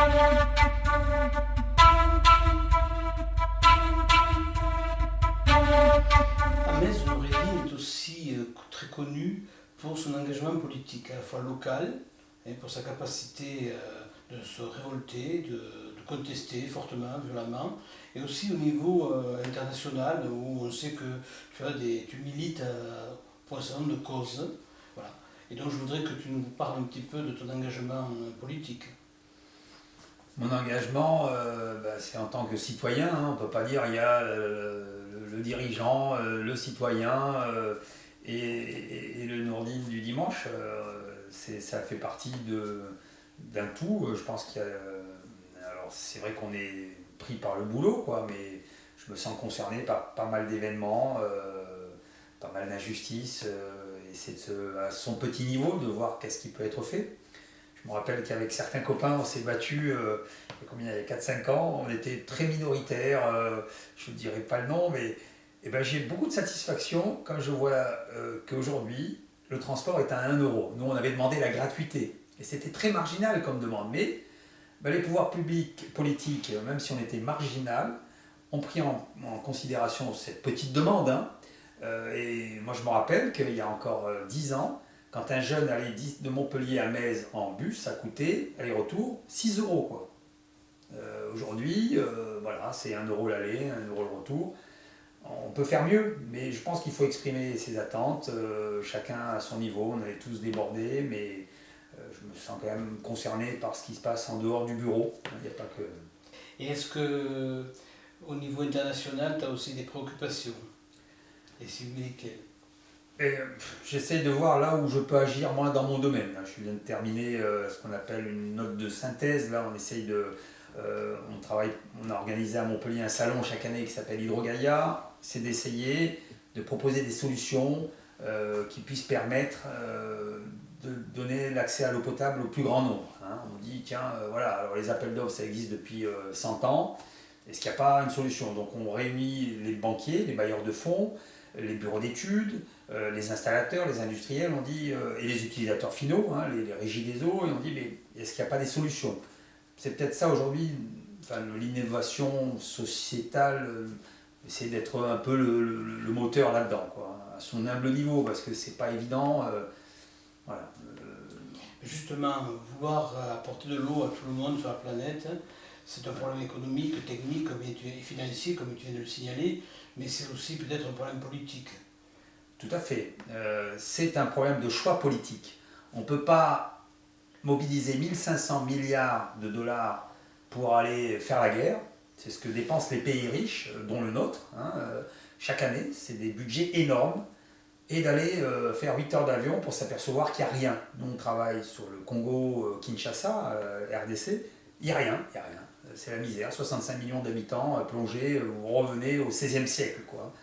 À Metz, le Noureddin est aussi très connu pour son engagement politique, à la fois local, et pour sa capacité de se révolter, de contester fortement, violemment, et aussi au niveau international, où on sait que tu milites pour un certain nombre de causes. Voilà. Et donc je voudrais que tu nous parles un petit peu de ton engagement politique. Mon engagement, c'est en tant que citoyen, hein, on ne peut pas dire il y a le dirigeant, le citoyen et le Nourdine du dimanche. Ça fait partie d'un tout. Je pense qu'il y a. Alors c'est vrai qu'on est pris par le boulot, quoi, mais je me sens concerné par pas mal d'événements, pas mal d'injustices, et c'est à son petit niveau de voir qu'est-ce qui peut être fait. Je me rappelle qu'avec certains copains, on s'est battus, il y avait 4-5 ans, on était très minoritaires, je ne dirais pas le nom, mais j'ai beaucoup de satisfaction quand je vois qu'aujourd'hui, le transport est à 1 euro. Nous, on avait demandé la gratuité, et c'était très marginal comme demande, mais les pouvoirs publics, politiques, même si on était marginal, ont pris en considération cette petite demande. Hein. Et moi, je me rappelle qu'il y a encore 10 ans, quand un jeune allait de Montpellier à Metz en bus, ça coûtait, aller-retour, 6 euros. Quoi. Aujourd'hui, voilà, c'est 1 euro l'aller, 1 euro le retour. On peut faire mieux, mais je pense qu'il faut exprimer ses attentes, chacun à son niveau. On est tous débordés, mais je me sens quand même concerné par ce qui se passe en dehors du bureau. Il n'y a pas que... Et est-ce que au niveau international, tu as aussi des préoccupations? Et si oui, lesquelles? J'essaie de voir là où je peux agir moi dans mon domaine. Je viens de terminer ce qu'on appelle une note de synthèse. Là, on essaye on a organisé à Montpellier un salon chaque année qui s'appelle Hydrogaia. C'est d'essayer de proposer des solutions qui puissent permettre de donner l'accès à l'eau potable au plus grand nombre. Hein. On dit, tiens, voilà, alors les appels d'offres, ça existe depuis 100 ans. Est-ce qu'il n'y a pas une solution? Donc on réunit les banquiers, les bailleurs de fonds, les bureaux d'études, les installateurs, les industriels, on dit, et les utilisateurs finaux, hein, les régies des eaux, et on dit, mais est-ce qu'il n'y a pas des solutions? C'est peut-être ça aujourd'hui, l'innovation sociétale, essayer d'être un peu le moteur là-dedans, quoi, à son humble niveau, parce que c'est pas évident. Voilà. Justement, vouloir apporter de l'eau à tout le monde sur la planète, c'est un problème économique, technique et financier, comme tu viens de le signaler, mais c'est aussi peut-être un problème politique. Tout à fait. C'est un problème de choix politique. On ne peut pas mobiliser 1500 milliards de dollars pour aller faire la guerre. C'est ce que dépensent les pays riches, dont le nôtre, hein, chaque année. C'est des budgets énormes. Et d'aller faire 8 heures d'avion pour s'apercevoir qu'il n'y a rien. Nous, on travaille sur le Congo, Kinshasa, RDC. Il n'y a rien, il n'y a rien. C'est la misère. 65 millions d'habitants plongés, vous revenez au XVIe siècle, quoi.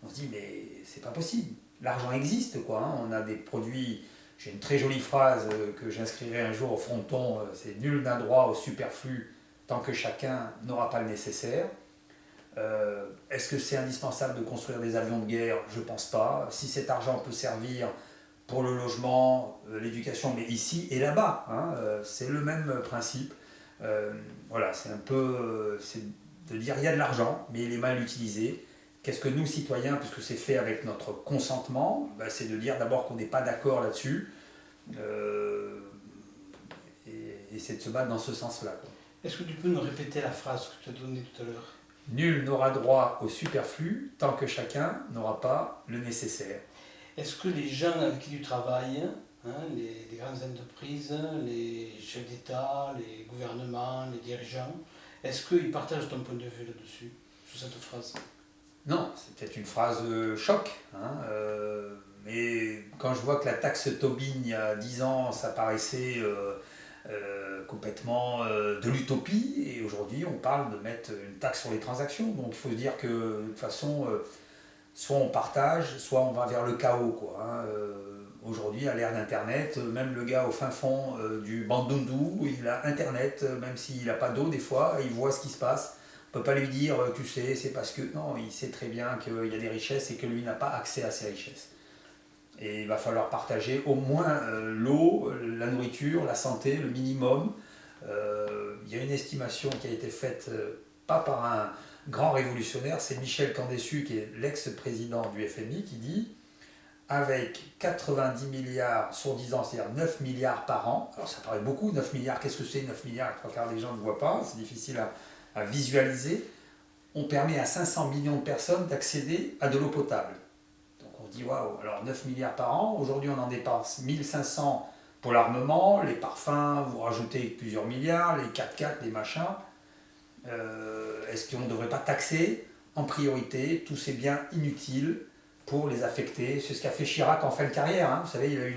On se dit, mais c'est pas possible. L'argent existe, quoi. Hein. On a des produits. J'ai une très jolie phrase que j'inscrirai un jour au fronton, c'est nul n'a droit au superflu tant que chacun n'aura pas le nécessaire. Est-ce que c'est indispensable de construire des avions de guerre? Je ne pense pas. Si cet argent peut servir pour le logement, l'éducation, mais ici et là-bas, hein, c'est le même principe. Voilà, c'est un peu c'est de dire il y a de l'argent, mais il est mal utilisé. Qu'est-ce que nous, citoyens, puisque c'est fait avec notre consentement, c'est de dire d'abord qu'on n'est pas d'accord là-dessus, et c'est de se battre dans ce sens-là. Quoi. Est-ce que tu peux nous répéter la phrase que tu as donnée tout à l'heure? Nul n'aura droit au superflu tant que chacun n'aura pas le nécessaire. Est-ce que les gens avec qui tu travailles, hein, les grandes entreprises, les chefs d'État, les gouvernements, les dirigeants, est-ce qu'ils partagent ton point de vue là-dessus, sur cette phrase? Non, c'est peut-être une phrase choc, hein, mais quand je vois que la taxe Tobin, il y a 10 ans, ça paraissait complètement de l'utopie, et aujourd'hui on parle de mettre une taxe sur les transactions, donc il faut se dire que de toute façon, soit on partage, soit on va vers le chaos. Quoi, hein. Aujourd'hui, à l'ère d'Internet, même le gars au fin fond du Bandundu, il a Internet, même s'il n'a pas d'eau des fois, il voit ce qui se passe. On ne peut pas lui dire, tu sais, c'est parce que... Non, il sait très bien qu'il y a des richesses et que lui n'a pas accès à ces richesses. Et il va falloir partager au moins l'eau, la nourriture, la santé, le minimum. Il y a une estimation qui a été faite, pas par un grand révolutionnaire, c'est Michel Candessu, qui est l'ex-président du FMI, qui dit avec 90 milliards sur 10 ans, c'est-à-dire 9 milliards par an, alors ça paraît beaucoup, 9 milliards, qu'est-ce que c'est 9 milliards? Les trois quarts des gens ne voient pas, c'est difficile à visualiser. On permet à 500 millions de personnes d'accéder à de l'eau potable. Donc on se dit waouh, alors 9 milliards par an, aujourd'hui on en dépense 1500 pour l'armement, les parfums, vous rajoutez plusieurs milliards, les 4x4, les machins. Est-ce qu'on ne devrait pas taxer en priorité tous ces biens inutiles pour les affecter? C'est ce qu'a fait Chirac en fin de carrière. Hein. Vous savez, il a eu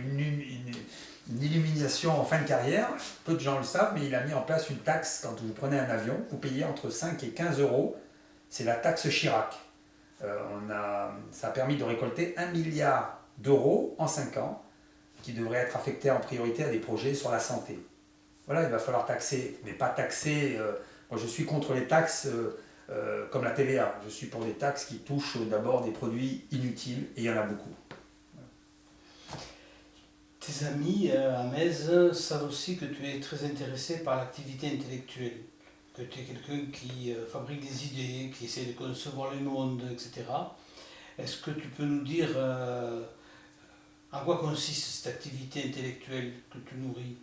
une illumination en fin de carrière. Peu de gens le savent, mais il a mis en place une taxe. Quand vous prenez un avion, vous payez entre 5 et 15 euros. C'est la taxe Chirac. Ça a permis de récolter 1 milliard d'euros en 5 ans, qui devraient être affectés en priorité à des projets sur la santé. Voilà, il va falloir taxer, mais pas taxer. Moi, je suis contre les taxes comme la TVA. Je suis pour des taxes qui touchent d'abord des produits inutiles, et il y en a beaucoup. Tes amis à Metz savent aussi que tu es très intéressé par l'activité intellectuelle, que tu es quelqu'un qui fabrique des idées, qui essaie de concevoir le monde, etc. Est-ce que tu peux nous dire en quoi consiste cette activité intellectuelle que tu nourris?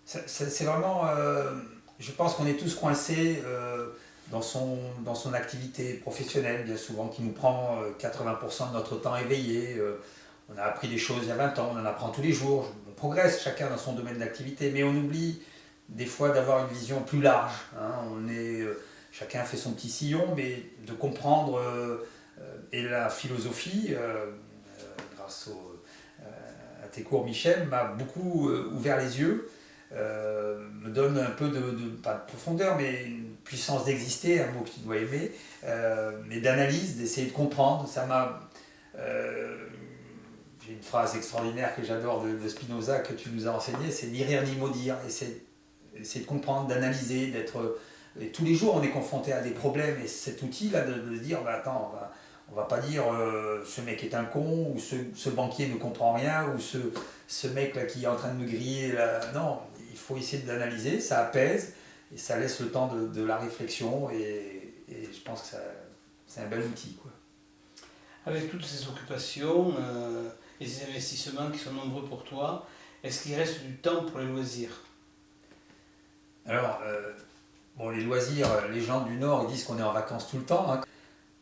C'est vraiment... je pense qu'on est tous coincés dans son activité professionnelle, bien souvent, qui nous prend 80% de notre temps éveillé. On a appris des choses il y a 20 ans, on en apprend tous les jours. On progresse chacun dans son domaine d'activité, mais on oublie des fois d'avoir une vision plus large. Hein. Chacun fait son petit sillon, mais de comprendre et la philosophie, grâce à tes cours, Michel, m'a beaucoup ouvert les yeux, me donne un peu pas de profondeur, mais une puissance d'exister, un mot que tu dois aimer, mais d'analyse, d'essayer de comprendre. J'ai une phrase extraordinaire que j'adore de Spinoza que tu nous as enseignée, c'est ni rire ni maudire. Essayer de comprendre, d'analyser, et tous les jours on est confronté à des problèmes, et cet outil-là de se dire, bah, attends, on va pas dire ce mec est un con, ou ce banquier ne comprend rien, ou ce mec-là qui est en train de me griller. Là. Non, il faut essayer d'analyser, ça apaise, et ça laisse le temps de la réflexion, et je pense que c'est un bel outil, quoi. Avec toutes ces occupations et ces investissements qui sont nombreux pour toi, est-ce qu'il reste du temps pour les loisirs? Alors, les loisirs, les gens du Nord ils disent qu'on est en vacances tout le temps. Hein.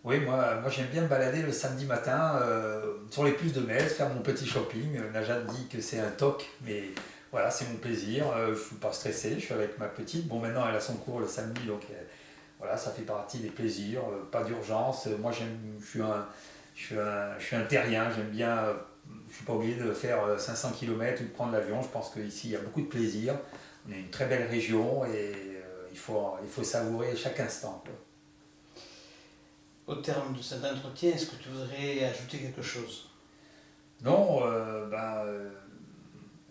Oui, moi j'aime bien me balader le samedi matin sur les puces de Metz, faire mon petit shopping. Najat dit que c'est un toc, mais voilà, c'est mon plaisir. Je ne suis pas stressé, je suis avec ma petite. Bon, maintenant elle a son cours le samedi, donc voilà, ça fait partie des plaisirs, pas d'urgence. Moi je suis un terrien, j'aime bien, je ne suis pas obligé de faire 500 km ou de prendre l'avion. Je pense qu'ici il y a beaucoup de plaisir. On est une très belle région et il faut savourer chaque instant, quoi. Au terme de cet entretien, est-ce que tu voudrais ajouter quelque chose? Non,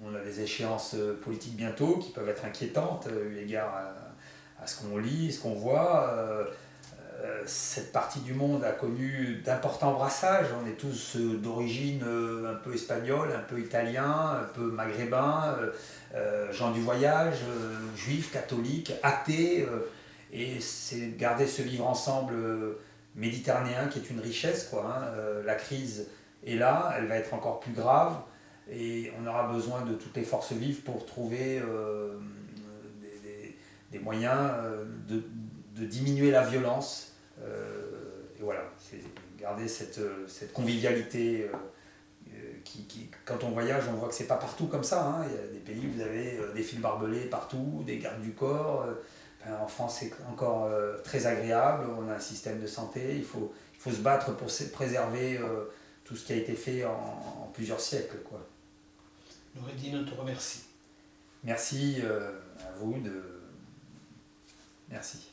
on a des échéances politiques bientôt qui peuvent être inquiétantes eu égard à ce qu'on lit, ce qu'on voit. Cette partie du monde a connu d'importants brassages. On est tous d'origine un peu espagnole, un peu italien, un peu maghrébin, gens du voyage, juifs, catholiques, athées. Et c'est garder ce vivre ensemble méditerranéen qui est une richesse, quoi. Hein. La crise est là, elle va être encore plus grave. Et on aura besoin de toutes les forces vives pour trouver des moyens de diminuer la violence. Et voilà, c'est garder cette convivialité quand on voyage, on voit que c'est pas partout comme ça. Hein. Il y a des pays où vous avez des fils barbelés partout, des gardes du corps. En France, c'est encore très agréable. On a un système de santé. Il faut se battre pour préserver tout ce qui a été fait en plusieurs siècles, quoi. Noureddine, on te remercie. Merci à vous. Merci.